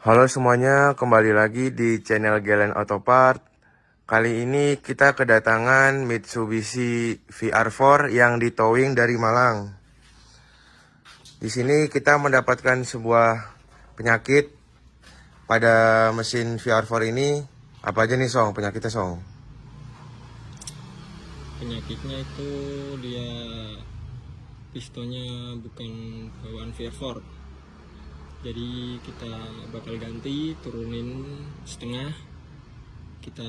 Halo semuanya, kembali lagi di channel Gelen Autopart. Kali ini kita kedatangan Mitsubishi VR4 yang ditowing dari Malang. Di sini kita mendapatkan sebuah penyakit pada mesin VR4 ini. Apa aja nih Song, penyakitnya Song? Penyakitnya itu dia pistonnya bukan bawaan VR4, jadi kita bakal ganti, turunin setengah, kita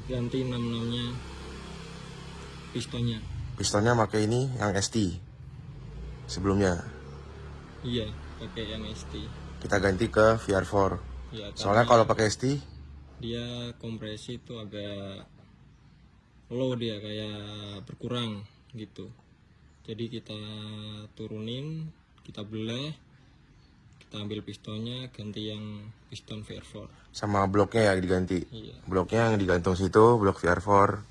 ganti 66-nya pistonnya. Pistonnya pakai ini yang ST sebelumnya. Iya, pakai yang ST. Kita ganti ke VR4. Ya, Soalnya kalau pakai ST dia kompresi itu agak low, dia kayak berkurang gitu. Jadi kita turunin, kita belah, kita ambil pistonnya, ganti yang piston VR4. sama bloknya ya diganti. Iya. Bloknya yang digantung situ, blok VR4.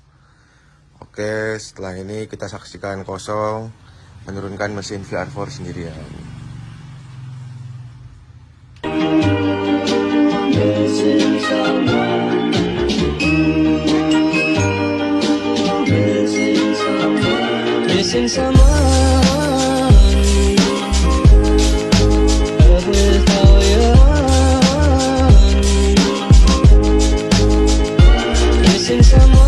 Oke, setelah ini kita saksikan kosong menurunkan mesin VR4 sendirian. Missing someone with all your own. Missing someone.